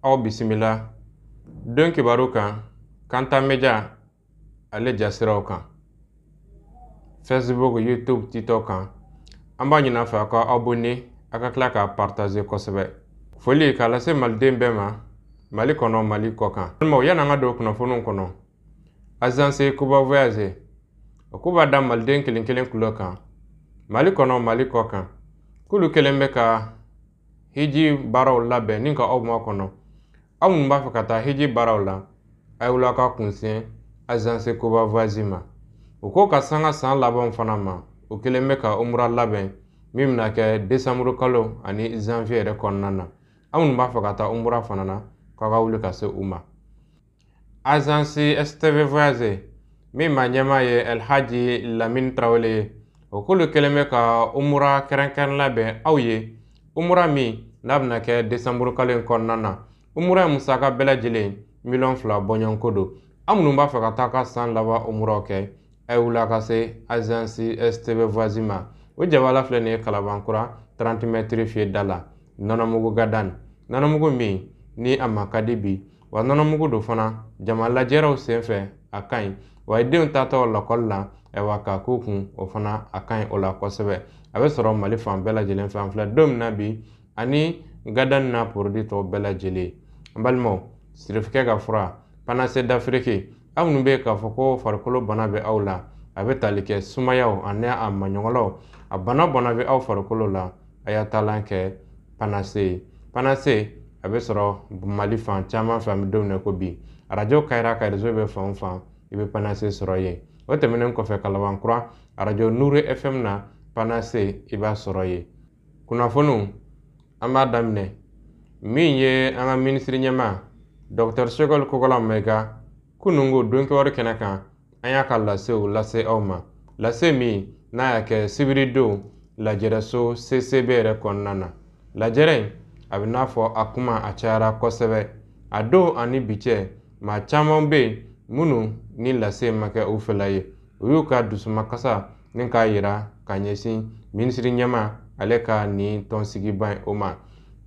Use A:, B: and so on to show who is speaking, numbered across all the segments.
A: aw bisimila don kibaru kan Kanta Media ale jasiraw kan Facebook, YouTube, TikTok kan an b'a ɲin'a fɛ a ka abonné a ka tila ka partager kosɛbɛ. Foli k'a lase maliden bɛɛ ma Mali kɔnɔ Mali kɔ kan. Walima yan'an ka don kunnafoniw kɔnɔ Agence Cuba Voyage o ko b'a da maliden kelen kelen kulo kan Mali kɔnɔ Mali kɔ kan k'olu kelen bɛ ka hiji baaraw labɛn ni ka aw ma kɔnɔ. Aw minnu b'a fɛ ka taa hiji baaraw la a ye wula ka kunsɛn Agence Cuba Voyage ma. O ko ka sanga san labanw fana ma o kelen bɛ ka umra labɛn min bɛna kɛ décembre kalo ani janvier yɛrɛ kɔnɔna na. Aw minnu b'a fɛ ka taa umra fana na k'aw ka wuli ka se u ma. Agence STV Voyage min ma ɲɛmaa ye Elhaji Lamine Traoré ye o k'olu kelen bɛ ka umra kɛrɛnkɛrɛn labɛn aw ye umra min n'a bɛna kɛ décembre kalo in kɔnɔna na. Umra musaka bɛɛ lajɛlen $2 bɔɲɔgɔnko don. Aw minnu b'a fɛ ka taa ka san laban umraw kɛ a ye wuli ka se Agence STV Voyage ma. O jabala filɛ nin ye Kalabankura 30 mètres fiye da la nɔnɔmugu gadani nɔnɔmugu min ni a ma ka di bi wa nɔnɔmugu don fana jama lajɛraw senfɛ a ka ɲi wa denw tatɔ lakɔli la wa ka k'u kun o fana a ka ɲi o la kosɛbɛ. A bɛ sɔrɔ Mali fan bɛɛ lajɛlen fɛ an filɛ don min na bi ani gadani n'a produit tɔw bɛɛ lajɛlen. An balimaw sirifikɛ ka fura Panacée d'Afrique aw minnu bɛ k'a fɔ ko farikolo bana bɛ aw la a bɛ tali kɛ sumayaw ani a maɲɔgɔnlaw a bana bɛ aw farikolo la a y'a taalan kɛ Panacée. Panacée a bɛ sɔrɔ Mali fan caman fɛ an bɛ don min na ko bi radio Kayra ka réseau bɛ fan o fan i bɛ Panacée sɔrɔ yen. O tɛmɛnen kɔfɛ Kalabankura radio Nuru FM na Panacée i b'a sɔrɔ yen. Kunnafoniw an b'a daminɛ min ye an ka minisiri ɲɛmaa Dr Shekol Kokola Mayiga kunungo donkɛwari kɛnɛ kan an y'a ka lasew lase aw ma. Lase min n'a y'a kɛ sibiridon lajɛrɛso CCB yɛrɛ kɔnɔna na. Lajɛrɛ in a bɛ n'a fɔ a kuma a cayara kosɛbɛ. A don ani bi cɛ maa caman bɛ yen minnu ni lase ma kɛ u fɛla ye. U y'u ka dusumakasa ni k'a yira ka ɲɛsin minisiri ɲɛmaa ale ka nin tɔnsigiba in o ma.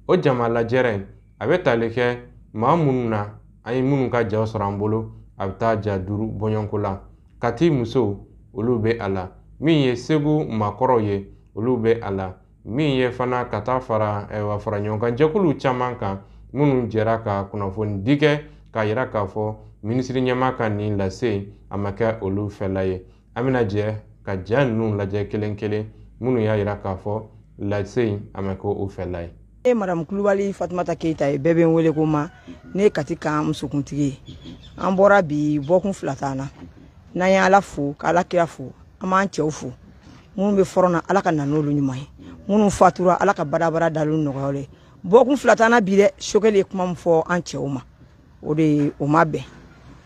A: O jama lajɛrɛ in a bɛ tali kɛ maa minnu na an ye minnu ka jaw sɔrɔ an bolo a bɛ taa ja 5 bɔɲɔgɔnko la. Kati musow olu bɛ a la. Min ye Segu maakɔrɔw ye olu bɛ a la. Min ye fana ka taa fara ɲɔgɔn kan jɛkulu caman kan minnu jɛra ka kunnafoni di kɛ k'a yira k'a fɔ minisiri ɲɛmaa ka nin lase a ma kɛ olu fɛla ye. An bɛna jɛ ka ja ninnu lajɛ kelen kelen minnu y'a yira k'a fɔ lase a ma kɛ u fɛla ye.
B: Madame Kulubali Fatumata Keita ye bɛɛ bɛ n wele ko ma ne kati kan musokuntigi ye. An bɔra bi bɔkun 2 t'an na. N'an ye Ala fo k'Ala kira fo an b'an cɛw fo minnu bɛ fɔrɔn na Ala ka na n'olu ɲuman ye minnu fatura Ala ka badabada dalu nɔgɔya ye. Bɔkun 2 t'an na bi dɛ Shokɛli ye kuma min fɔ an cɛw ma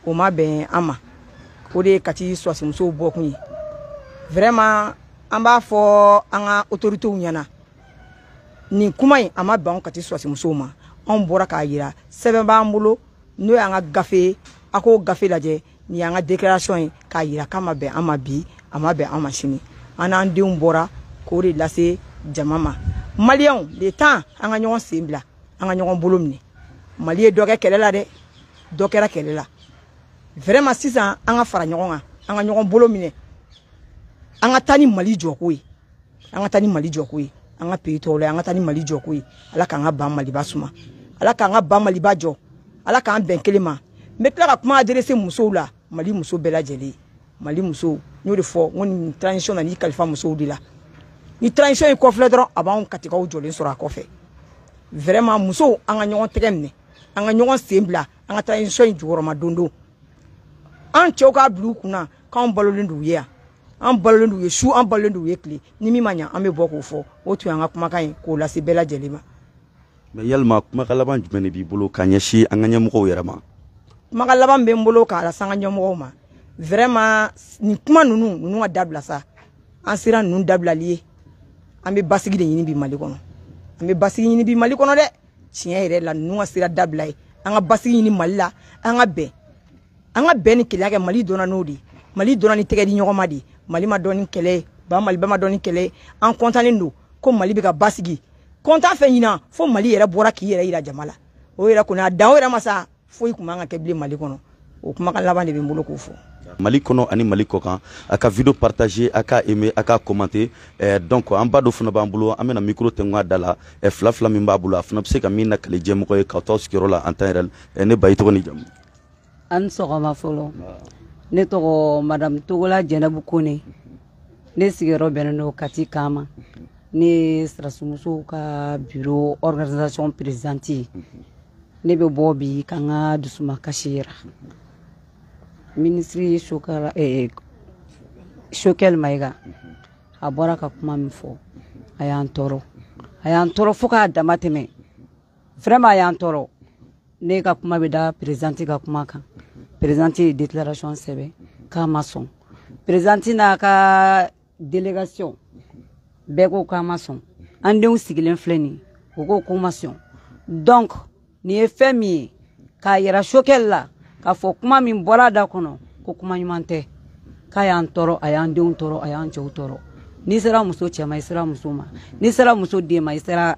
B: o ma bɛn an ma o de ye Kati Suwasimusow bɔkun ye. Vraiment an b'a fɔ an ka autorités ɲɛna nin kuma in a ma bɛn Kati Suwasimusow ma. Anw bɔra k'a yira sɛbɛn b'an bolo n'o y'an ka gafe a k'o gafe lajɛ ni y'an ka déclaration ye k'a yira k'a ma bɛn an ma bi a ma bɛn an ma sini. An n'an denw bɔra k'o de lase jama ma. Maliyɛnw le temps an ka ɲɔgɔn sen bila an ka ɲɔgɔn bolo minɛ. Mali ye dɔ kɛ kɛlɛ la dɛ dɔ kɛra kɛlɛ la. Vraiment sisan an ka fara ɲɔgɔn kan an ka ɲɔgɔn bolo minɛ an ka taa ni Mali jɔko ye an ka taa ni Mali jɔko ye an ka pays tɔw la an ka taa ni Mali jɔko ye. Ala k'an ka ban Maliba suma Ala k'an ka ban Maliba jɔ Ala k'an bɛn kelen ma. N bɛ tila ka kuma adressé musow la Mali muso bɛɛ lajɛlen Mali musow n y'o de fɔ n ko nin transition na ni kalifa musow de la ni transition in kɔfilɛ dɔrɔn a b'anw katikaw jɔlen sɔrɔ a kɔfɛ. Vraiment musow an ka ɲɔgɔn tɛgɛ minɛ an ka ɲɔgɔn sen bila an ka transition in jukɔrɔma don don. An cɛw k'a bila u kunna k'anw balolen d'u ye yan an balolen d'u ye su an balolen d'u ye tile ni min ma ɲa an bɛ bɔ k'o fɔ o tun y'an ka kumakan ye k'o lase bɛɛ lajɛlen ma.
C: Mais yalima kumakan laban jumɛn de b'i bolo ka ɲɛsin an ka ɲɛmɔgɔw yɛrɛ ma?
B: Kumakan laban bɛ n bolo k'a lase an ka ɲɛmɔgɔw ma. Vraiment nin kuma ninnu ka dabila sa an sera ninnu dabilali ye an bɛ basigi de ɲini bi Mali kɔnɔ an bɛ basigi ɲini bi Mali kɔnɔ dɛ tiɲɛ yɛrɛ la ninnu ka sera dabila ye an ka basigi ɲini Mali la an ka bɛn ni kɛlɛ kɛ Mali dɔnna n'o de Mali dɔnna ni tɛgɛ di ɲɔgɔn ma de Mali ma dɔn ni kɛlɛ ye ba Maliba ma dɔn ni kɛlɛ ye an kontannen don ko Mali bɛ ka basigi kontan fɛn ɲina fo Mali yɛrɛ bɔra k'i yɛrɛ yira jama la o yɛrɛ kɔni a dan o yɛrɛ ma sa foyi kun man ka kɛ bilen Mali kɔnɔ o kumakan laban de bɛ n bolo k'o fɔ.
C: Mali kɔnɔ ani Mali kɔkan a ka vidéo partager a ka aimer a ka commenter donc an ba do fana b'an bolo an bɛna micro tɛngu a da la fila fila min b'a bolo a fana bɛ se ka min nakali jɛmɔgɔ ye ka t'aw sigiyɔrɔ la en temps réel ne ba i tɔgɔ ni jamu.
D: An sɔgɔma fɔlɔ ne tɔgɔ Madame Togola Jɛnɛbu Kone ne sigiyɔrɔ bɛnnen don Kati Kama ne Sirasumusow ka bureau organisation présidente ye ne bɛ bɔ bi ka n ka dusumakasi yira ministre Choguel Maïga a bɔra ka kuma min fɔ a y'an tɔɔrɔ fo k'a dama tɛmɛ vraiment a y'an tɔɔrɔ ne ka kuma bɛ da présidente ka kuma kan présidente ye déclaration sɛbɛn k'a ma sɔn présidente n'a ka délégation bɛɛ ko k'a ma sɔn an denw sigilen filɛ nin o ko k'u ma sɔn donc nin ye fɛn min ye k'a yira Choguel la k'a fɔ kuma min bɔra da kɔnɔ ko kuma ɲuman tɛ k'a y'an tɔɔrɔ a y'an denw tɔɔrɔ a y'an cɛw tɔɔrɔ n'i sera muso cɛ ma i sera muso ma n'i sera muso den ma i sera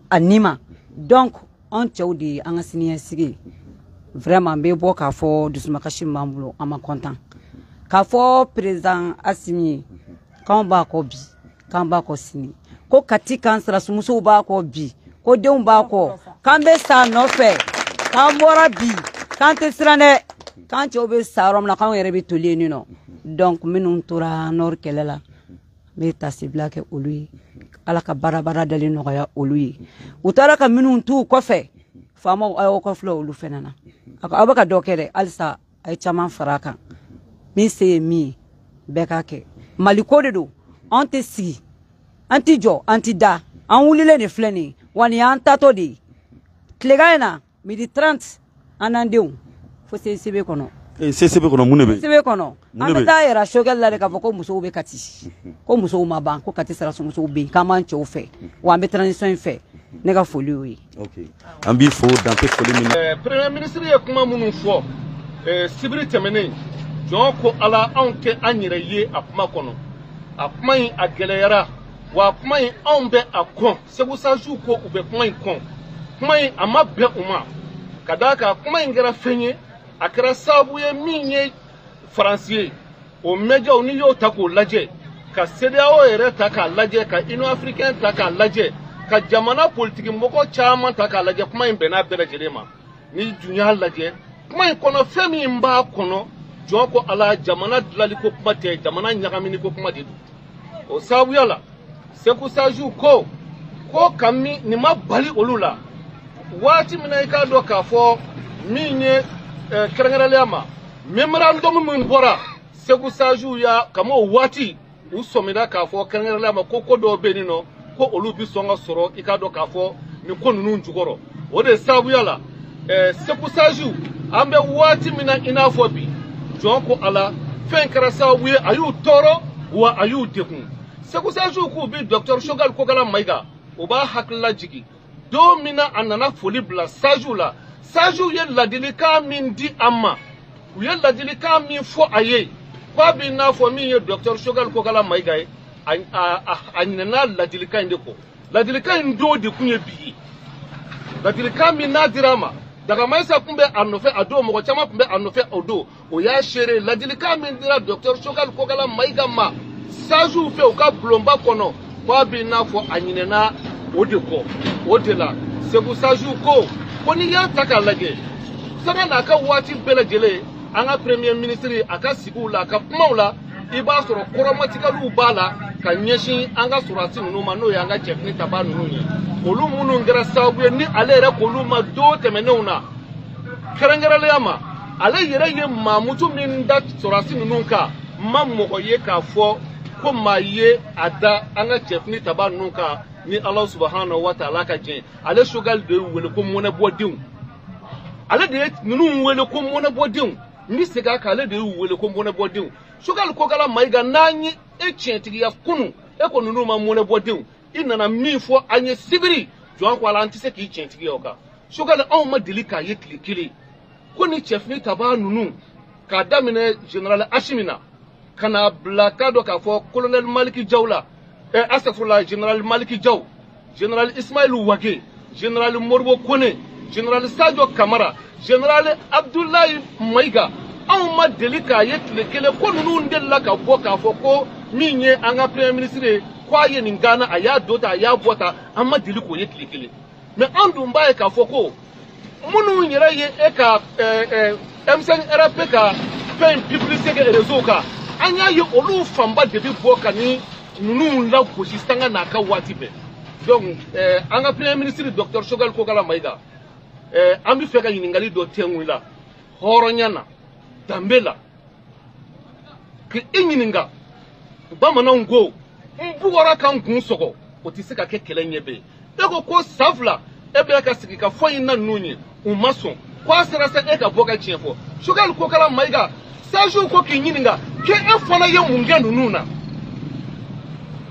D: a ni ma donc an cɛw de ye an ka siniɲɛsigi vraiment n bɛ bɔ k'a fɔ dusumakasi min b'an bolo an ma content k'a fɔ président Assimi ye k'anw b'a kɔ bi k'an b'a kɔ sini ko Kati kan Sirasumusow b'a kɔ bi ko denw b'a kɔ k'an bɛ sa nɔfɛ k'an bɔra bi k'an tɛ siran dɛ k'an cɛw bɛ sa yɔrɔ min na k'anw yɛrɛ bɛ toli yen nɔ donc minnu tora nord kɛlɛ la n bɛ tasibila kɛ olu ye ala ka baara dali nɔgɔya olu ye u taara ka minnu t'u kɔfɛ faamaw a y'aw kɔfilɛ olu fɛnɛ na aw bɛ ka dɔ kɛ dɛ halisa a ye caman fara a kan min se ye min ye bɛɛ k'a kɛ Mali ko de don an tɛ sigi an tɛ jɔ an tɛ da an wulilen de filɛ nin ye wa nin y'an tatɔ de ye tilegan in na midi 30 an n'an denw fo CCB kɔnɔ.
C: CCB kɔnɔ mun de bɛ yen? CCB
D: kɔnɔ an bɛ taa yira Choguel la de k'a fɔ ko musow bɛ Kati ko musow ma ban ko Kati Sirasumusow bɛ yen k'an b'an cɛw fɛ wa an bɛ transition in fɛ ne ka foli y'o ye.
C: An b'i fo dan tɛ foli min na.
E: Premier ministre ye kuma minnu fɔ sibiri tɛmɛnen jɔn ko ala anw tɛ an yɛrɛ ye a kuma kɔnɔ a kuma in a gɛlɛyara wa a kuma in anw bɛ a kɔn Segu Sansiw ko u bɛ kuma in kɔn kuma in a ma bɛn u ma ka d'a kan kuma in kɛra fɛn ye a kɛra sababu ye min ye Faransi ye o médiaw n'i y'o ta k'o lajɛ ka CEDEAO yɛrɛ ta k'a lajɛ ka Union africaine ta k'a lajɛ ka jamana politiki mɔgɔ caman ta k'a lajɛ kuma in bɛnna bɛɛ lajɛlen ma ni dun y'a lajɛ kuma in kɔnɔ fɛn min b'a kɔnɔ jɔn ko ala jamana dilali ko kuma tɛ jamana ɲagamini ko kuma de don o sababuya la Segu Sansiw ko ka nin ma bali olu la waati min na i k'a dɔn k'a fɔ min ye kɛrɛnkɛrɛnnenya ma memorandum min bɔra Segu Sansiw ya kama o waati u sɔmina k'a fɔ kɛrɛnkɛrɛnnenya ma ko dɔw bɛ yen nɔ ko olu bi sɔn ka sɔrɔ i k'a dɔn k'a fɔ nin ko ninnu jukɔrɔ o de sababuya la Segu Sansiw an bɛ waati min na i n'a fɔ bi jɔn ko ala fɛn kɛra sababu ye a y'u tɔɔrɔ wa a y'u degun Segu Sansiw k'u bi Dr Choguel Kokala Maïga u b'a hakilila jigin don min na a nana foli bila Sansiw la Sansiw ye ladilikan min di an ma u ye ladilikan min fɔ a ye k'a bɛ n'a fɔ min ye Dr Choguel Kokala Maïga ye a ɲinɛna ladilikan in de kɔ ladilikan in don de tun ye bi ye ladilikan min n'a dira a ma Dagamaïsa tun bɛ a nɔfɛ a don mɔgɔ caman tun bɛ a nɔfɛ o don o y'a seere ladilikan min dira Dr Choguel Kokala Maïga ma Sansiw fɛ u ka bulonba kɔnɔ k'a bɛ n'a fɔ a ɲinɛna o de kɔ o de la Segu Sansiw ko n'i y'a ta k'a lajɛ sanga n'a ka waati bɛɛ lajɛlen an ka premier ministre a ka sigiw la a ka kumaw la i b'a sɔrɔ kɔrɔmatigɛliw b'a la ka ɲɛsin an ka sɔrɔdasi ninnu ma n'o ye an ka cɛfini taba ninnu ye olu minnu kɛra sababu ye ni ale yɛrɛ k'olu ma don tɛmɛnenw na kɛrɛnkɛrɛnnenya ma ale yɛrɛ ye maamutu min da sɔrɔdasi ninnu kan ma mɔgɔ ye k'a fɔ ko maa ye a da an ka cɛfini taba ninnu kan ni Ala subahanahu wa taala ka jɛn ale Choguel de y'u wele ko mɔnɛbɔdenw ale de ye ninnu wele ko mɔnɛbɔdenw n bɛ segin a kan ale de y'u wele ko mɔnɛbɔdenw Choguel Kokala Maïga n'an ye e tiɲɛtigiya kunun e ko ninnu ma mɔnɛbɔdenw i nana min fɔ an ye sibiri jɔn ko ala an tɛ se k'i tiɲɛtigiya o kan Choguel anw ma deli k'a ye tile kelen ko ni cɛfini taba ninnu k'a daminɛ général Assimi na ka na bila k'a dɔn k'a fɔ colonel Maliki Jaw la asafurula général Maliki Jaw général Ismaïl Wage général Moribo Kone général Sadio Kamara, général Abdoulaye Maïga, on m'a deli k'a ye tile kelen ko ninnu delila ka bɔ k'a fɔ ko min ye an ka premier ministre ye k'a ye nin gana a y'a dɔ ta a y'a bɔ ta an ma deli k'o ye tile kelen mais an dun b'a ye k'a fɔ ko minnu yɛrɛ ye e ka M5 RP ka fɛn publicité kɛ réseau kan an y'a ye olu fanba de bi bɔ ka ni ninnu lagosi sanga n'a ka waati bɛɛ donc an ka premier ministre docteur Choguel Kokala Maïga an bɛ fɛ ka ɲininkali dɔ tɛngu la hɔrɔnya na danbe la k'i ɲininka bamananw ko n bugɔra ka n kun sɔgɔ o tɛ se ka kɛ kɛlɛ ɲɛ bɛ ye e ko san fila e bɛ ka sigi ka fɔ in na ninnu ye u ma sɔn ko a sera se e ka bɔ ka tiɲɛ fɔ Choguel Kokala Maïga Sajo ko k'i ɲininka ko e fana ye mun kɛ ninnu na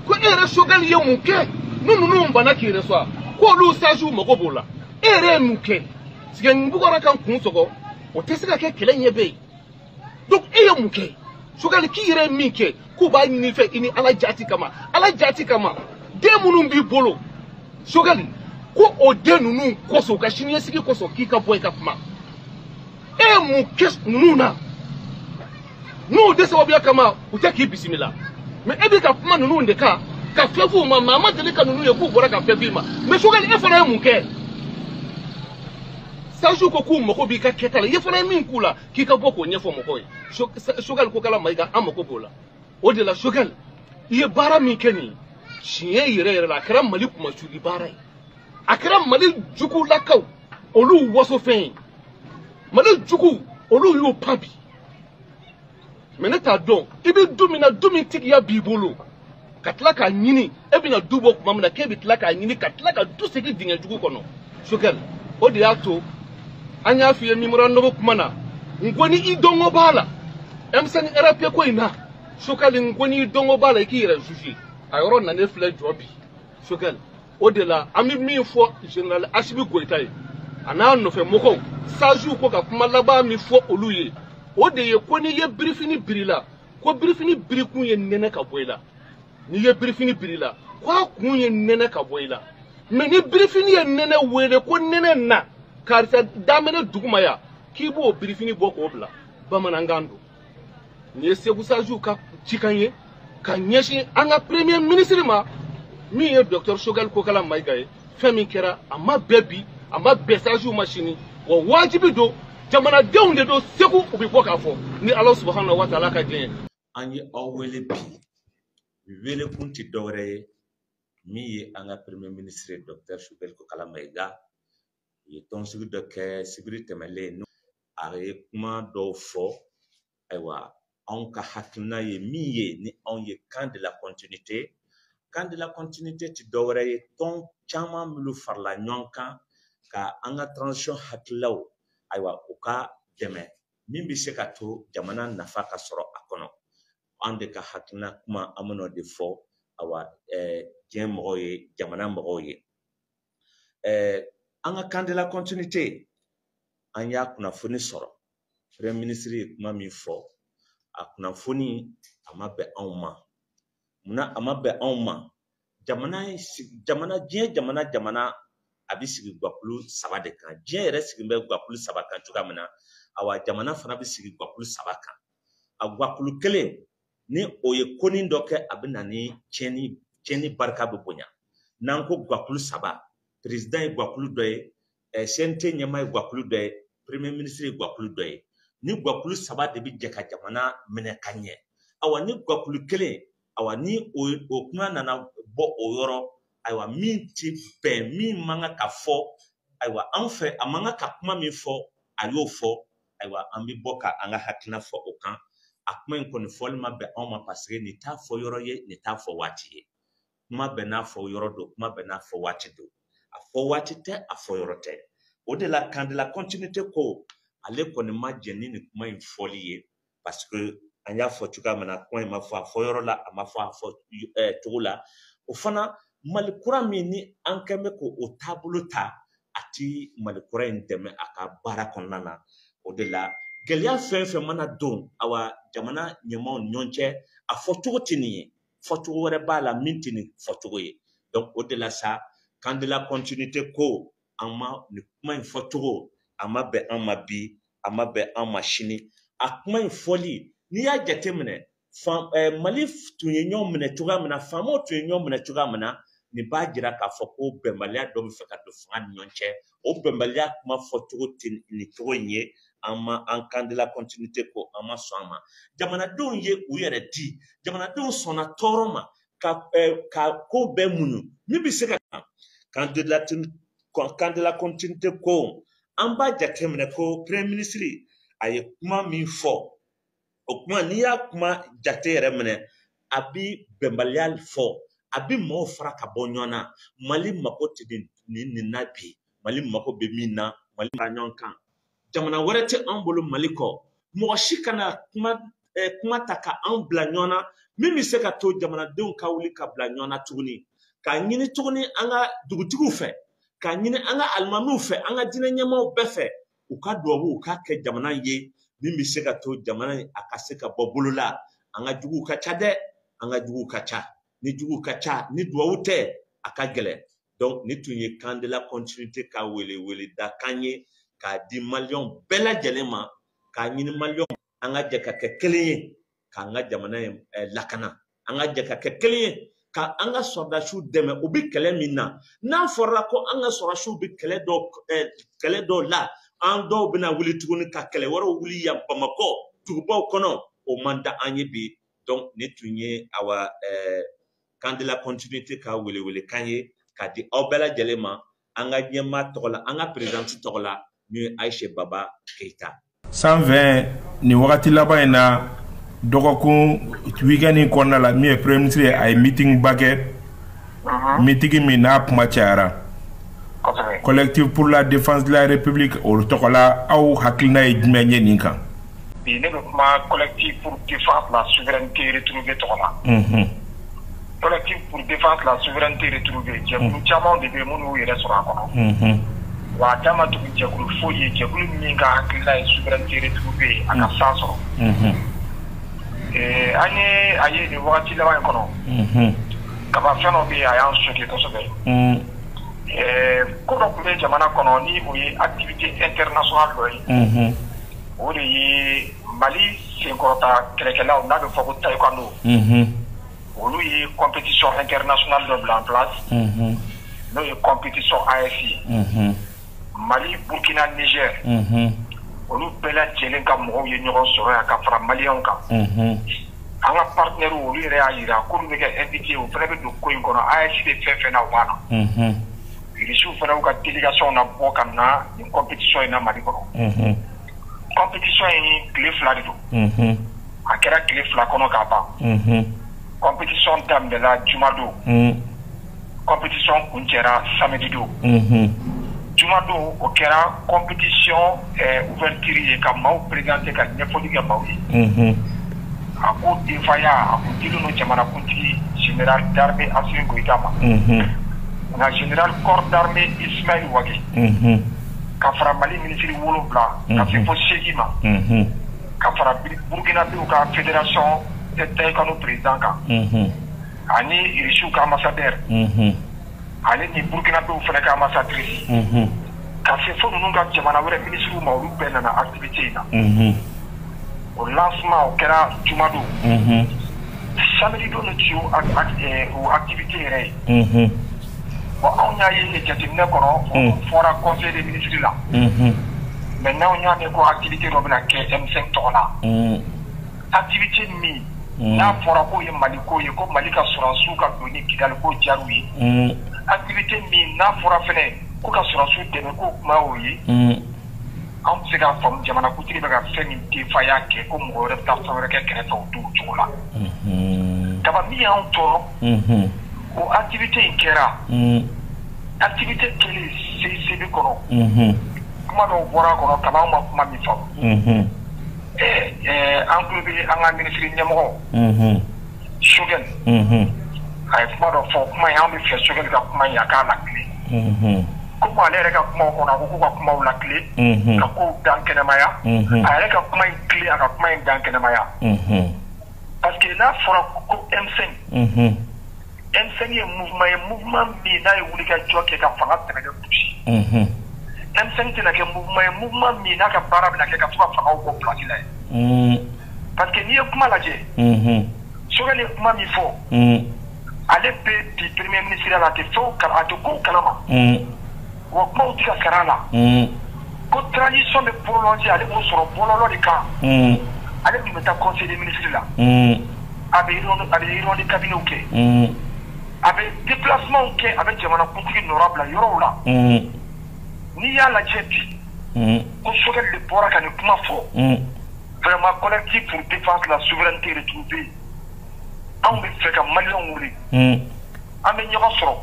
E: ko e yɛrɛ Choguel ye mun kɛ ni ninnu banna k'i reçoit ko olu Sajo mago b'o la e yɛrɛ ye mun kɛ sigi n bugɔra ka n kun sɔgɔ o tɛ se ka kɛ kɛlɛ ɲɛ bɛ ye donc e ye mun kɛ Choguel k'i yɛrɛ ye min kɛ k'u b'a ɲini fɛ i ni Ala jati kama den minnu b'i bolo Choguel ko o den ninnu kosɔn u ka siniɲɛsigi kosɔn k'i ka bɔ i ka kuma e ye mun kɛ ninnu na n'o de sababuya kama u tɛ k'i bisimila mais e bɛ ka kuma ninnu de kan ka fɛn f'u ma maa ma deli ka ninnu ye k'u bɔra ka fɛn f'i ma mais Choguel e fana ye mun kɛ Sajo ko k'u mago b'i ka kɛta la i fana ye min k'u la k'i ka bɔ k'o ɲɛfɔ mɔgɔw ye Choguel Kokala Maïga an mago b'o la o de la Choguel i ye baara min kɛ nin tiɲɛ yɛrɛ yɛrɛ la a kɛra Mali kumasuli baara ye a kɛra Mali jugulakaw olu wasofɛn ye Mali jugu olu y'o pan bi mais ne t'a dɔn i bɛ du min na du min tigiya b'i bolo ka tila k'a ɲini e bɛna du bɔ tuma min na k'e bɛ tila k'a ɲini ka tila ka du segin dingɛ jugu kɔnɔ Choguel o de y'a to an y'a f'i ye memorandum kuma na n ko ni i dɔngɔ b'a la M5 RP ko in na Choguel n ko ni i dɔngɔ b'a la i k'i yɛrɛ juger a yɔrɔ nanen filɛ jɔ bi Choguel o de la an bɛ min fɔ général Asibi Goyita ye a n'a nɔfɛ mɔgɔw Sajo ko ka kuma laban min fɔ olu ye o de ye ko n'i ye birifini biri la ko birifini birikun ye nɛnɛ ka bɔ i la n'i ye birifini biri la ko a kun ye nɛnɛ ka bɔ i la mais ni birifini ye nɛnɛ wele ko nɛnɛ na karisa daminɛ duguma ya k'i b'o birifini bɔ k'o bila bamanankan don nin ye Segu Sajo ka cikan ye ka ɲɛsin an ka premier ministre ma min ye docteur Choguel Kokala Maïga ye fɛn min kɛra a ma bɛɛ bi a ma bɛɛ Sajo ma sini wa wajibi don jamanadenw de don Segu u bɛ bɔ k'a fɔ ni Ala subahanahu wa taala ka diɲɛ ye.
F: An ye aw wele bi wele kun tɛ dɔwɛrɛ ye min ye an ka premier ministre docteur Choguel Kokala Maïga u ye tɔnsigi dɔ kɛ sibiri tɛmɛlen a ye kuma dɔw fɔ ayiwa anw ka hakilina ye min ye ni anw ye camp de la continuité tɛ dɔwɛrɛ ye tɔn caman minnu farala ɲɔgɔn kan ka an ka transition hakililaw ayiwa u ka dɛmɛ min bɛ se ka to jamana nafa ka sɔrɔ a kɔnɔ an de ka hakilina kuma an bɛn'o de fɔ ayiwa diɲɛ mɔgɔw ye jamana mɔgɔw ye an ka camp de la continuité an y'a kunnafoni sɔrɔ premier ministre ye kuma min fɔ a kunnafoni a ma bɛn anw ma munna a ma bɛn anw ma diɲɛ jamana a bɛ sigi guwakulu 3 de kan diɲɛ yɛrɛ sigi bɛ guwakulu 3 kan cogoya min na awa jamana fana bɛ sigi guwakulu 3 kan a guwakulu kelen ni o ye konin dɔ kɛ a bɛ na ni tiɲɛni barika bɛ bonya n'an ko guwakulu 3 président ye guwakulu dɔ ye CNT ɲɛmaa ye guwakulu dɔ ye premier ministre ye guwakulu dɔ ye ni guwakulu 3 de bɛ jɛ ka jamana minɛ ka ɲɛ awa ni guwakulu kelen awa ni o kuma nana bɔ o yɔrɔ ayiwa min ti bɛn min man ka fɔ ayiwa an fɛ a man ka kuma min fɔ a y'o fɔ ayiwa an bɛ bɔ ka an ka hakilina fɔ o kan a kuma in kɔni fɔli ma bɛn anw ma parce que nin t'a fɔ yɔrɔ ye nin t'a fɔ waati ye kuma bɛɛ n'a fɔ yɔrɔ don kuma bɛɛ n'a fɔ waati don a fɔ waati tɛ a fɔ yɔrɔ tɛ o de la camp de la continuité ko ale kɔni ma jɛn ni nin kuma in fɔli ye parce que an y'a fɔ cogoya min na kuma in ma fɔ a fɔ yɔrɔ la a ma fɔ a fɔ cogo la o fana Mali kura min ni an kɛn bɛ k'o taabolo ta a ti Mali kura in dɛmɛ a ka baara kɔnɔna na o de la gɛlɛya fɛn fɛn mana don awa jamana ɲɛmaaw ni ɲɔgɔn cɛ a fɔcogo tɛ nin ye fɔcogo wɛrɛ b'a la min tɛ nin fɔcogo ye donc o de la sa camp de la continuité ko an ma ni kuma in fɔ cogo a ma bɛn an ma bi a ma bɛn an ma sini a kuma in fɔli n'i y'a jate minɛ Mali tun ye ɲɔgɔn minɛ cogoya min na faamaw tun ye ɲɔgɔn minɛ cogoya min na nin b'a jira k'a fɔ ko bɛnbaliya dɔ bɛ fɛ ka don fanga ni ɲɔgɔn cɛ o bɛnbaliya kuma fɔcogo tɛ nin cogo in ye an kandila continuité ko an ma sɔn a ma jamanadenw ye u yɛrɛ di jamanadenw sɔnna tɔɔrɔ ma ka ko bɛɛ muɲu min bɛ se ka kandila continuité ko an b'a jateminɛ ko premier ministre a ye kuma min fɔ o kuma n'i y'a kuma jate yɛrɛ minɛ a bi bɛnbaliya fɔ a bi mɔgɔw fara ka bɔ ɲɔgɔn na Mali mako tɛ nin na bi Mali mako bɛ min na Mali fara ɲɔgɔn kan jamana wɛrɛ tɛ an bolo Mali kɔ mɔgɔ si kana kuma ta ka an bila ɲɔgɔn na min bɛ se ka to jamanadenw ka wuli ka bila ɲɔgɔn na tuguni k'a ɲini tuguni an ka dugutigiw fɛ k'a ɲini an ka alimamiw fɛ an ka diinɛ ɲɛmaaw bɛɛ fɛ u ka duwawu u k'a kɛ jamana ye min bɛ se ka to jamana a ka se ka bɔ bolo la an ka juguw ka ca dɛ an ka juguw ka ca ni juguw ka ca ni duwawu tɛ a ka gɛlɛn donc ni tun ye kandila continuité ka wele da kan ye k'a di maliyɛnw bɛɛ lajɛlen ma k'a ɲini maliyɛnw an ka jɛ ka kɛ kelen ye k'an ka jamana ye lakana an ka jɛ ka kɛ kelen ye ka an ka sɔrdasiw dɛmɛ u bɛ kɛlɛ min na n'a fɔra ko an ka sɔrdasiw bɛ kɛlɛ dɔw la an dɔw bɛna wuli tuguni ka kɛlɛ wɛrɛw wuli yan Bamakɔ dugubaw kɔnɔ o man da an ye bi donc ne tun ye awa kandila continuité ka wele kan ye k'a di aw bɛɛ lajɛlen ma an ka ɲɛmaa tɔgɔ la an ka présidente tɔgɔ la n'o ye Ayise Baba Keita
G: 120 ni wagati laban in na dɔgɔkun weekend in kɔnɔna la min ye premier ministre ye a ye meeting ba kɛ meeting min n'a kuma cayara collectif pour la défense de la république o tɔgɔ la aw hakilina ye jumɛn ye nin kan
H: bi ne bɛ kuma collectif pour défense la souveraineté retrouvée tɔgɔ la collectif pour défense la souveraineté retrouvée jɛkulu caman de bɛ minnu y'u yɛrɛ sɔrɔ a kɔnɔ wa a dama tugu jɛkulu foyi ye jɛkulu min ka hakilina ye souveraineté retrouvée a ka san sɔrɔ an ye a ye nin wagati laban in kɔnɔ kaba fɛn dɔ bɛ yen a y'an choqué kosɛbɛ ko dɔ tun bɛ jamana kɔnɔ ni o ye activité internationale dɔ ye o de ye Mali senkɔrɔta kɛlɛkɛlaw n'a bɛ fɔ ko taekwondo olu ye compétition internationale dɔ bila en place n'o ye compétition AFI Mali Burkina Niger olu bɛɛ lajɛlen ka mɔgɔw ye ɲɔgɔn sɔrɔ yan ka fara maliyɛnw kan an ka partenaires olu yɛrɛ y'a yira k'olu bɛ kɛ invité o fana bɛ don ko in kɔnɔ AFI bɛ fɛn fɛn na u b'a la Irisiw fana y'u ka délégation na bɔ ka na nin compétition in na Mali kɔnɔ compétition in tile 2 de don a kɛra tile 2 kɔnɔ k'a ban compétition daminɛla juma don compétition kuncɛra samedi don juma don o kɛra compétition ouverture ye ka maaw présenter ka ɲɛfɔli kɛ maaw ye a ko denfaya a kun dilen don jamanakuntigi général d'armée Assimi Goïta ma nka général corps d'armée Ismaël Wage ka fara Mali ministre 7 ka se fo 8 ma ka fara Burkinabew ka fédération taekwondo président kan ani Irisiw ka ambassadeur ale ni Burkinabew fana ka ambassadrice ka se fo ninnu ka jamana wɛrɛ ministre ma olu bɛɛ nana activité in na o lancement o kɛra juma don samedi don ti o activité yɛrɛ ye bon anw y'a ye jateminɛ kɔnɔ o fɔra conseil des ministres la mais n'anw y'a mɛn ko activité dɔ bɛna kɛ M5 tɔgɔ la activité min n'a fɔra k'o ye Mali ko ye ko Mali ka sɔrɔdasiw ka don ni Kidali ko diyara u ye activité min n'a fɔra fɛnɛ ko ka sɔrɔdasiw dɛmɛ k'o kuma y'o ye anw tɛ se k'a faamu jamanakuntigi bɛ ka fɛn min denfaya kɛ ko mɔgɔ wɛrɛ bɛ taa fɛn wɛrɛ kɛ kɛrɛfɛ o t'o cogo la kaba min y'anw tɔɔrɔ o activité in kɛra activité kelen CICB kɔnɔ kuma dɔw bɔra a kɔnɔ kaba anw ma kuma min faamu an tulo bɛ an ka ministre ɲɛmɔgɔ Choguel a ye kuma dɔ fɔ kuma in an bɛ fɛ Choguel ka kuma in a k'a lakile komi ale yɛrɛ ka kumaw kɔnɔ a ko k'u ka kumaw lakile ka kow dan kɛnɛmaya a yɛrɛ ka kuma in tile a ka kuma in dan kɛnɛmaya parce que n'a fɔra ko M5 M5 ye mouvement min n'a ye wulikajɔ kɛ ka fanga tɛmɛ kɛ M5 tɛna kɛ mouvement min n'a ka baara bɛna kɛ ka to ka fangaw bɔ place la ye parce que n'i ye kuma lajɛ Sogɛli ye kuma min fɔ ale bɛ bi premier ministre la a tɛ kow kalama wa kumaw tɛ ka sara a la ko transition bɛ prolonger ale b'o sɔrɔ bɔlɔlɔ de kan ale tun bɛ taa conseil des ministres la a bɛ réunion de cabinet kɛ a bɛ déplacement kɛ a bɛ jamanakuntigi nɔra bila yɔrɔw la n'i y'a lajɛ bi ko Sogɛli de bɔra ka nin kuma fɔ vraiment collectif pour défense la souveraineté retrouvée anw bɛ fɛ ka maliyɛnw wuli an bɛ ɲɔgɔn sɔrɔ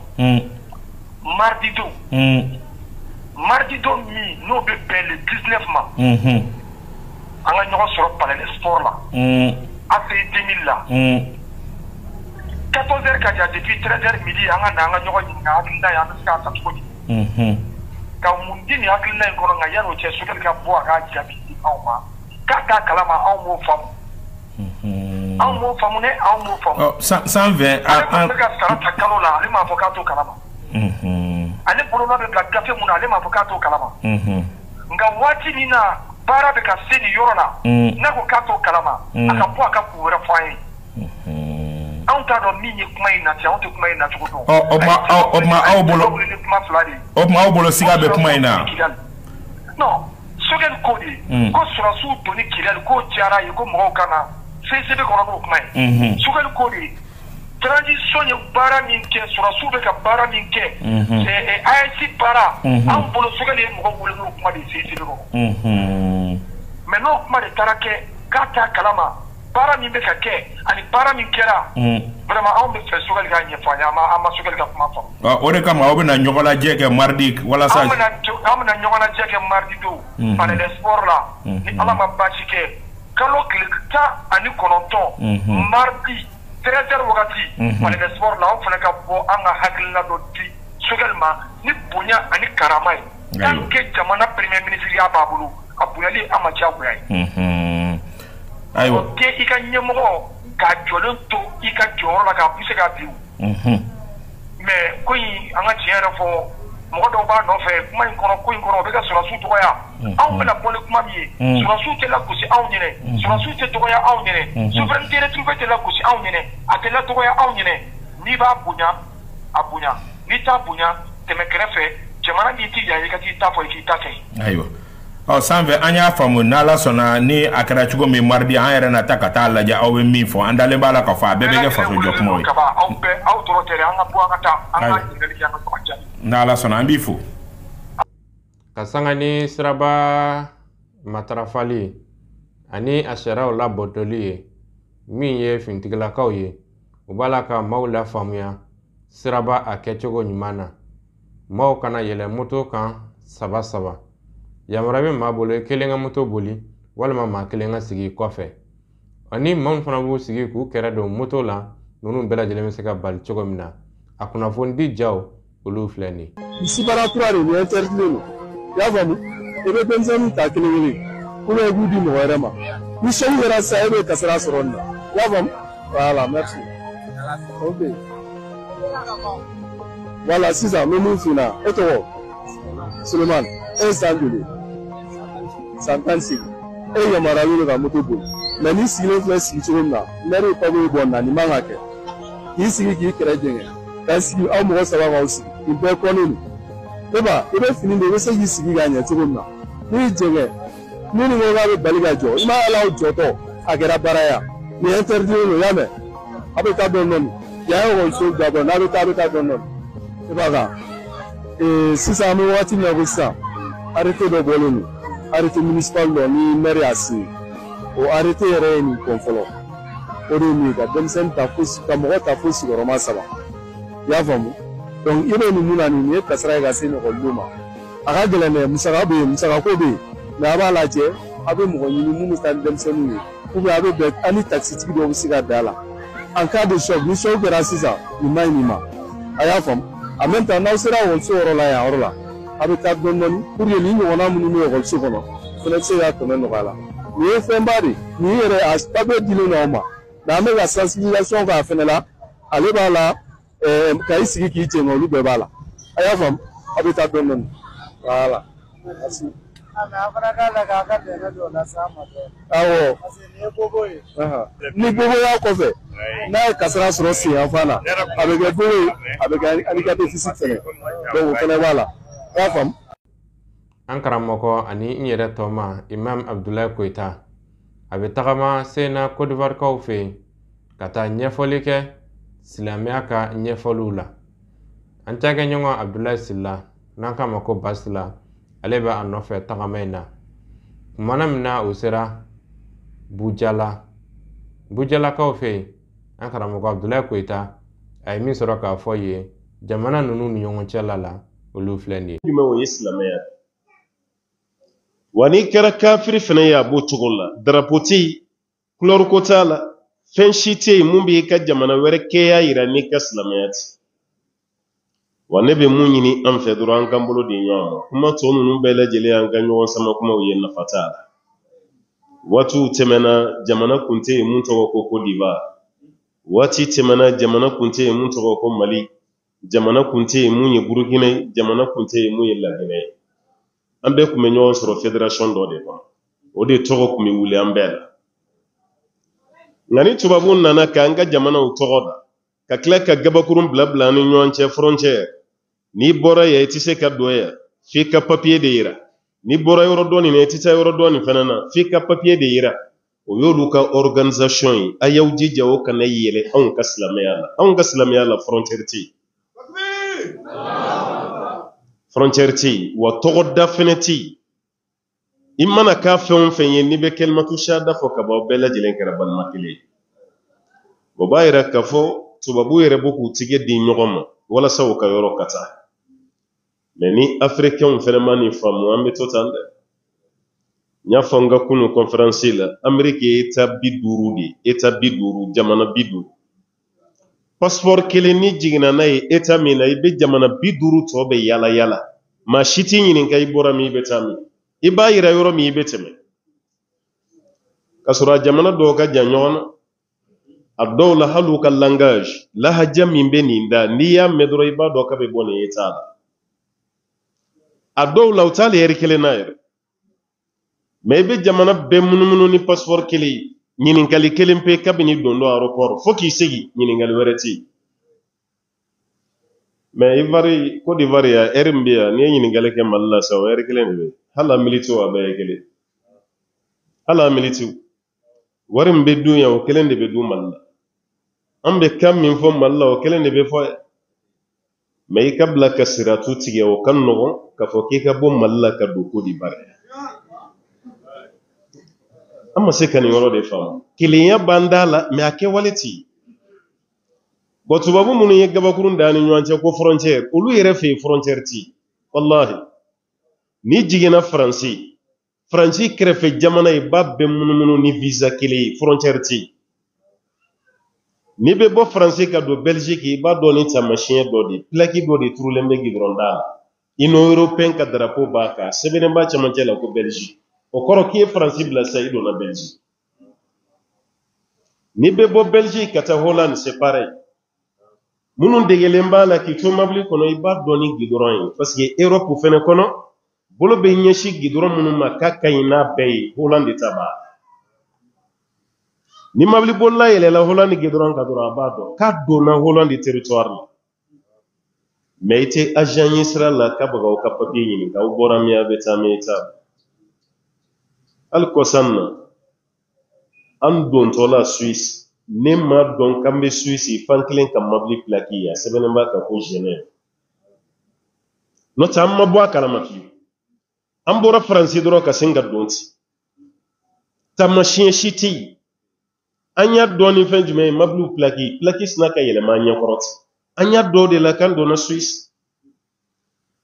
H: mardi don min n'o bɛ bɛn le 19 ma an ka ɲɔgɔn sɔrɔ palais des sports la ACI 2000 la 14h ka jan depuis 13h midi an ka na an ka ɲɔgɔn ɲininka hakilina ye an bɛ se k'a ta cogo di ka mun di nin hakilina in kɔnɔ nka yan'o cɛ Sogɛli ka bɔ a k'a jaabi di anw ma k'a t'a kalama anw m'o faamu anw m'o faamu dɛ anw m'o faamu
G: 120
H: ale bɛ ka sara ta kalo la ale m'a fɔ k'a t'o kalama ale bolonɔ bɛ bila gafe mun na ale m'a fɔ k'a t'o kalama nka waati min na baara bɛ ka se nin yɔrɔ la n'a ko k'a t'o kalama a ka bɔ a ka kun wɛrɛ fɔ an ye anw t'a dɔn min ye kuma in na ten anw tɛ kuma in na cogo dɔn
G: o tuma aw bolo siga bɛ kuma in na
H: non Sogɛli ko de ko sɔrɔsiw donni Kidali k'o diyara ye ko mɔgɔw ka na CCB kɔnɔ n'o kuma ye Sogɛli ko de transition ye baara min kɛ sɔrɔsiw bɛ ka baara min kɛ AEC baara anw bolo Sogɛli ye mɔgɔ wele n'o kuma de ye CCB kɔnɔ mais n'o kuma de taara kɛ k'a t'a kalama baara min bɛ ka kɛ ani baara min kɛra vraiment anw bɛ fɛ Sogɛli k'a ɲɛfɔ an ye an ma Sogɛli ka kuma faamu
G: o de kama aw bɛna ɲɔgɔn lajɛ kɛ mardi walasa
H: an bɛna ɲɔgɔn lajɛ kɛ mardi don palais des sports la ni Ala ma baasi kɛ kalo tile 19 mardi 13h wagati palais des sports la anw fana ka bɔ an ka hakilina dɔ di Sogɛli ma ni bonya ani karama ye tant que jamana premier ministre y'a b'a bolo a bonyali an ma diyagoya ye
G: ayiwa
H: kɛ i ka ɲɛmɔgɔ k'a jɔlen to i ka jɔyɔrɔ la k'a poussé k'a bin mais ko in an ka tiɲɛ yɛrɛ fɔ mɔgɔ dɔw b'a nɔfɛ kuma in kɔnɔ ko in kɔnɔ o bɛ ka sɔrɔsiw dɔgɔya anw bɛna bɔ ni kuma min ye sɔrɔsiw tɛ lagosi anw ɲɛnɛ sɔrɔsiw tɛ dɔgɔya anw ɲɛnɛ souveraineté retrouvée tɛ lagosi anw ɲɛnɛ a tɛ ladɔgɔya anw ɲɛnɛ n'i b'a bonya a bonya n'i t'a bonya tɛmɛ kɛrɛfɛ jamana n'i t'i yan i ka t'i ta fɔ i k'i ta kɛ
G: ayiwa sanfɛ an y'a faamu n'Ala sɔnna ni a kɛra cogo min mardi an yɛrɛ na ta ka taa lajɛ aw bɛ min fɔ an dalen b'a la k'a fɔ a bɛɛ bɛ kɛ faso jɔ kumaw ye
H: aw dɔrɔn tɛ dɛ an ka bɔ an ka taa an ka ɲininkali kɛ an ka sɔrɔ jaabi
G: n'Ala sɔnna an b'i fo
A: ka sanga ni siraba matarafali ani a sariyaw labɔtɔli ye min ye fintigilakaw ye u b'a la ka maaw lafaamuya siraba a kɛcogo ɲuman na maaw kana yɛlɛ moto kan saba yamara bɛ maa bolo kelen ka moto boli walima maa kelen ka sigi kɔfɛ ani maaw fana b'u sigi k'u kɛrɛ don moto la ninnu bɛɛ lajɛlen bɛ se ka bali cogo min na a kunnafoni di jaw olu filɛ nin
I: sibara kura de bɛ interdilen don i y'a faamu i bɛ denmisɛnninw ta kelen i b'u di mɔgɔ wɛrɛ ma ni sɛni kɛra sisan e bɛ kasara sɔrɔ nin na i y'a faamu voilà merci ok voilà sisan n bɛ mun f'i ɲɛna e tɔgɔ Sulemani e ye san joli san 16 e yamaruyalen don ka moto boli mais n'i sigilen filɛ sigi cogo min na maire ye papiye bɔ nin na nin man ka kɛ k'i sigi k'i kɛrɛ jɛngɛ ka sigi aw mɔgɔ saba k'aw sigi nin bɛɛ kɔnnen don e ba i bɛ fini de i bɛ se k'i sigi ka ɲɛ cogo min na n'i y'i jɛngɛ ni nin ko k'a bɛ bali ka jɔ i m'a ala aw jɔtɔ a kɛra baara ye nin interdilen don i y'a mɛn a bɛ taa dɔɔni dɔɔni yan ye ekɔliso dabɔ n'a bɛ taa dɔɔni dɔɔni i b'a kan sisan an bɛ wagati min na ko sisan arrêté dɔ bɔlen don arrêté municipal dɔ ni maire y'a signé o arrêté yɛrɛ ye nin kɔn fɔlɔ o de ye min ye ka denmisɛnnin ta fo ka mɔgɔ ta fo sigiyɔrɔma 3 i y'a faamu donc i bɛ nin mun na nin ye kasara ye ka se ekɔlidenw ma a ka gɛlɛn dɛ musaka bɛ yen musakako bɛ yen mais a b'a lajɛ a bɛ mɔgɔ ɲini mun bɛ taa ni denmisɛnninw ye ou bien a bɛ bɛn ani taxitigi dɔw bɛ se ka da la en cas de choc ni choc kɛra sisan nin ma ɲi nin ma a y'a faamu en même temps n'aw sera ekɔliso yɔrɔ la yan yɔrɔ la a bɛ taa dɔɔni dɔɔni pour que nin ɲɔgɔnna minnu bɛ ekɔliso kɔnɔ fana bɛ se ka tɛmɛ nɔgɔya la nin ye fɛnba de nin yɛrɛ a papiye dilen don aw ma mais an bɛ ka sensibilisation k'a fana la ale b'a la ka i sigi k'i cɛ olu bɛɛ b'a la a y'a faamu a bɛ taa dɔɔni dɔɔni Voilà. Merci. Awo. Ni bobo ya kɔfɛ n'a ye kasara sɔrɔ sen yan fan na a bɛ kɛ bobo ye a bɛ kɛ handicapé physique fɛnɛ donc o fɛnɛ b'a la i y'a faamu.
A: An karamɔgɔ ani n yɛrɛ tɔma Imam Abdoulaye Koyita a bɛ tagama Sena Côte d'Ivoire kaw fɛ yen ka taa ɲɛfɔli kɛ silamɛya ka ɲɛfɔliw la. An cakɛɲɔgɔn Abdoulaye Silla n'an k'a ma ko Basila ale bɛ a nɔfɛ tagama in na. Kumana min na o sera Bujalakaw fɛ yen an karamɔgɔ Abdoulaye Koyita a ye min sɔrɔ k'a fɔ ye jamana ninnu ni ɲɔgɔn cɛla la olu filɛ nin ye.
J: Jumɛn o ye silamɛya wa n'i kɛra kafiri fana ye a b'o cogo la drapeau tɛ yen couleur ko t'a la fɛn si tɛ yen mun b'i ka jamana wɛrɛ kɛya yira n'i ka silamɛya tɛ wa ne bɛ mun ɲini an fɛ dɔrɔn an k'an bolo di ɲɔgɔn ma kuma tɔ ninnu bɛɛ lajɛlen an ka ɲɔgɔn sama kumaw ye nafa t'a la waatiw tɛmɛna jamana kun tɛ yen mun tɔgɔ ko Côte d'Ivoire waati tɛmɛna jamana kun tɛ yen mun tɔgɔ ko Mali jamana kun tɛ yen mun ye Burukina ye jamana kun tɛ yen mun ye Laginɛ ye an bɛɛ kun bɛ ɲɔgɔn sɔrɔ fédération dɔ de kɔnɔ o de tɔgɔ kun bɛ wuli an bɛɛ la nka ni tubabu nana k'an ka jamanaw tɔgɔ da ka tila ka gabakurun bila an ni ɲɔgɔn cɛ frontière n'i bɔra yan i tɛ se ka don yan f'i ka papier de yira n'i bɔra yɔrɔ dɔ nin na i tɛ taa yɔrɔ dɔ nin fana na f'i ka papier de yira o y'olu ka organisation ye a y'aw jija o kana yɛlɛ anw ka silamɛya la frontière tɛ yen frontière tɛ yen wa tɔgɔda fɛnɛ tɛ yen i mana k'a fɛn o fɛn ye n'i bɛ kalimatu shahada fɔ ka ban bɛɛ lajɛlen kɛra balima kelen ye o b'a yira k'a fɔ tubabu yɛrɛ b'u k'u tigɛ di ɲɔgɔn ma walasa u ka yɔrɔ ka taa mais ni africains fɛnɛ ma nin faamu an bɛ to tan dɛ n y'a fɔ n ka kunu conférence la Amérique ye état 50 de ye état 50 jamana 50 passeport kelen ni jiginna n'a ye état min na i bɛ jamana 50 tɔ bɛ yala yala maa si t'i ɲininka i bɔra min i bɛ taa min i b'a yira yɔrɔ min i bɛ tɛmɛ ka sɔrɔ a jamana dɔw ka jan ɲɔgɔn na a dɔw la hali u ka langage lahaja min bɛ nin da n'i y'a mɛn dɔrɔn i b'a dɔn k'a bɛ bɔ nin état la a dɔw la u t'ale yɛrɛ kelen na yɛrɛ mais i bɛ jamana bɛɛ munumunu ni passeport kelen ye ɲininkali kelen pe kabini don dɔ aéroport fo k'i segi ɲininkali wɛrɛ tɛ yen mais Ivoire Côte d'Ivoire ya heure min bɛ yan n'i ye ɲininkali kɛ Mali la sa o heure kelen de bɛ hali a militiw a bɛɛ ye kelen hali a militiw wari min bɛ dun yan o kelen de bɛ dun Mali la an bɛ kan min fɔ Mali la o kelen de bɛ fɔ yan mais i ka bila ka siratu tigɛ o ka nɔgɔn k'a fɔ k'i ka bɔ Mali la ka don Côte d'Ivoire an ma se ka nin yɔrɔ de faamu kelenya b'an da la mais a kɛwale tɛ yen bon tubabu minnu ye gabakurun da ni ɲɔgɔn cɛ ko frontière olu yɛrɛ fɛ yen frontière tɛ yen wallahi n'i jiginna Faransi kɛrɛfɛ jamana i b'a bɛɛ munumunu ni visa kelen ye frontière tɛ yen n'i bɛ bɔ Faransi ka don Belgique i b'a dɔn ni taamasiyɛn dɔ de plaque dɔ de turulen bɛ gidɔrɔn da la Union européenne ka drapeau b'a kan sɛbɛnnen b'a cɛmancɛ la ko Belgique o kɔrɔ k'i ye Faransi bila sa i donna Belgique n'i bɛ bɔ Belgique ka taa Hollande c'est pareil minnu degelen b'a la k'i to mobili kɔnɔ i b'a dɔn ni gidɔrɔn ye parce que Europe fɛnɛ kɔnɔ bolo bɛ ɲɛsin gidɔrɔn minnu ma k'a ka ɲi n'a bɛɛ ye Hollande ta b'a ni mobili bolila yɛlɛla Hollande gidɔrɔn kan dɔrɔn a b'a dɔn k'a donna Hollande territoire la mais i tɛ agent ye sira la k'a bɛ k'aw ka papier ɲini k'aw bɔra min a bɛ taa min ta hali kɔsan na an dontɔ la Suisse ne ma dɔn k'an bɛ Suisse fan kelen ka mobili plaque ye a sɛbɛnnen b'a kan ko Genève n'o tɛ an ma bɔ a kalama fiyewu an bɔra Faransi dɔrɔn ka sin ka don ten taamasiyɛn si tɛ yen an y'a dɔn ni fɛn jumɛn ye mobiliw plaque sina ka yɛlɛma an ɲɛkɔrɔ ten an y'a dɔn de la k'an donna Suisse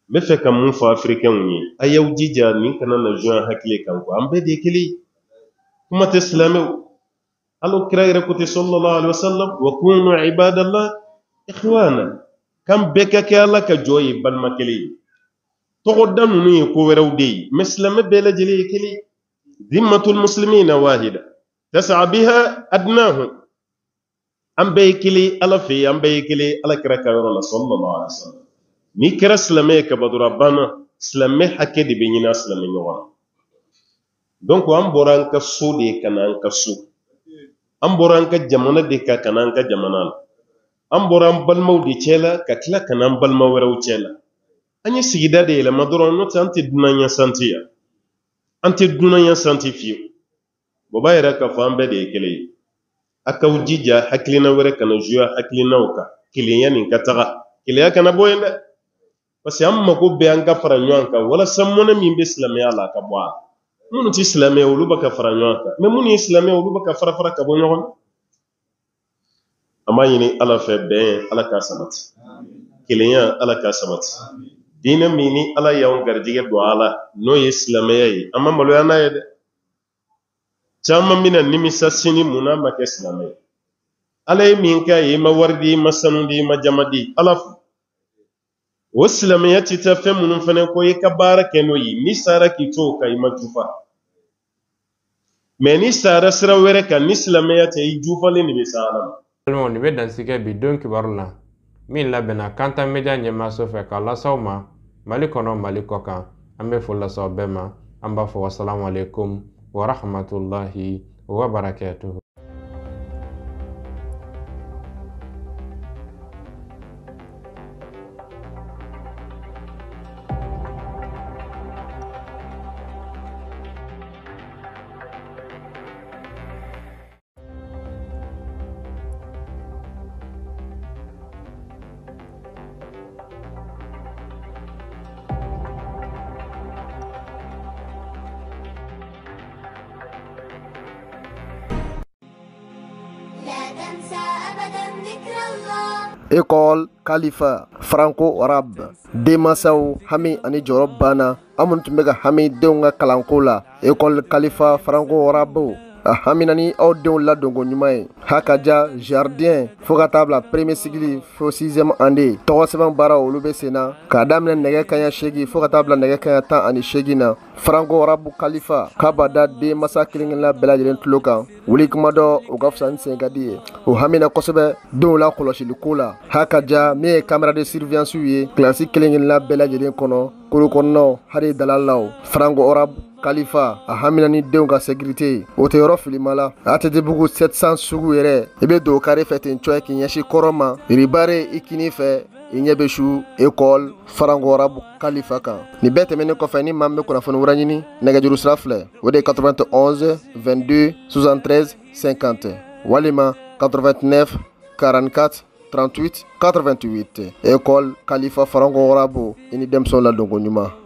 J: n bɛ fɛ ka mun fɔ africains ye a y'aw jija nin kana na joint hakili kan quoi an bɛɛ de ye kelen ye kuma tɛ silamɛw alokira yɛrɛ ko ten sallallahu alaihi wasallam wa kunu ibadallah ikhwana kan bɛɛ ka kɛ Ala ka jɔ ye balima kelen ye tɔgɔda ninnu ye ko wɛrɛw de ye mais silamɛ bɛɛ lajɛlen ye kelen dhimmatul muslimina wahida tas'a biha adnahum an bɛɛ ye kelen Ala fɛ yen an bɛɛ ye kelen Alakira ka yɔrɔ la sallallahu alaihi wasallam n'i kɛra silamɛ ye kaban dɔrɔn a banna silamɛ hakɛ de bɛ ɲini a silamɛ ɲɔgɔn na. Donc an bɔra an ka so de ka na an ka so, an bɔra an ka jamana de ka na an ka jamana la, an bɔra an balimaw de cɛ la ka tila ka na an balima wɛrɛw cɛ la. An ye sigida de yɛlɛma dɔrɔn n'o tɛ an tɛ dunanya santi yan, an tɛ dunanya santi fiyewu. O b'a yira k'a fɔ an bɛɛ de ye kelen ye. A k'aw jija hakilina wɛrɛ kana juya hakilinaw kan, kelenya nin ka taga, kelenya kana bɔ yen dɛ. Parce que an mako bɛ an ka fara ɲɔgɔn kan walasa mɔnɛ min bɛ silamɛya la a ka bɔ a la. Minnu tɛ silamɛ olu bɛ ka fara ɲɔgɔn kan, mais minnu ye silamɛ olu bɛ ka fara fara ka bɔ ɲɔgɔn na. An b'a ɲini Ala fɛ bɛn Ala k'a sabati, kelenya Ala k'a sabati. Diinɛ min ni Ala y'anw garijɛgɛ don a la n'o ye silamɛya ye, an ma maloya n'a ye dɛ. Caman bɛna nimisa sini mun n'a ma kɛ silamɛ ye. Ala ye min k'a ye, i ma wari di, i ma sanu di, i ma jama di, Ala fo. O silamɛya tɛ taa fɛn minnu fana ko i ka baara kɛ n'o ye, ni sara k'i to o kan i ma jufa. Mais ni sara sira wɛrɛ kan ni silamɛya tɛ i jufalen de bɛ sa Ala ma.
A: Balimaw nin bɛ dansigɛ bi don kibaru la min labɛnna Kantan Media ɲɛmaaso fɛ k'a lasaw ma Mali kɔnɔ Mali kɔ kan. An bɛ foli lase aw bɛɛ ma, an b'a fɔ wasalamu alaikum wa rahmatulahi wa barakatuhu.
K: École Khalifa Franco-Arabe Demasaw hami ani jɔyɔrɔ banna an minnu tun bɛ ka hami denw ka kalanko la. École Khalifa Franco-Arabe a hamina ni aw denw ladonko ɲuman ye. Hakaja jardin fo ka taa bila premier cycle fo 6e année. Tɔgɔ sɛbɛn baara olu bɛ sen na k'a daminɛ nɛgɛ kaɲɛ 8 fo ka taa bila nɛgɛ kaɲɛ 18 na. Franco-Arabe Khalifa k'a b'a da denmasa kelen-kelenna bɛɛ lajɛlen tulo kan. Wuli kuma dɔ o ka fisa ni sen ka di ye. O hamina kosɛbɛ denw la kɔlɔsiliko la. Hakaja min ye caméra de surveillance ye kilasi kelen-kelenna bɛɛ lajɛlen kɔnɔ, koro kɔnɔnaw hali dalalaw. Franco-Arabe Khalifa a hamina ni denw ka sécurité o tɛ yɔrɔ filima la. ATT-bugu 700 sugu yɛrɛ i bɛ don kare fɛ ten cɔye k'i ɲɛsin kɔrɔ ma, ribare i kini fɛ i ɲɛ bɛ su École Franco-Arabe Khalifa kan. Nin bɛɛ tɛmɛnen kɔfɛ ni maa min bɛ kunnafoni wɛrɛ ɲini nɛgɛjuru sira filɛ o de ye 91 22 73 50 walima 89 44 38 88. École Khalifa Franco-Arabe i ni denmisɛnw ladonko ɲuman.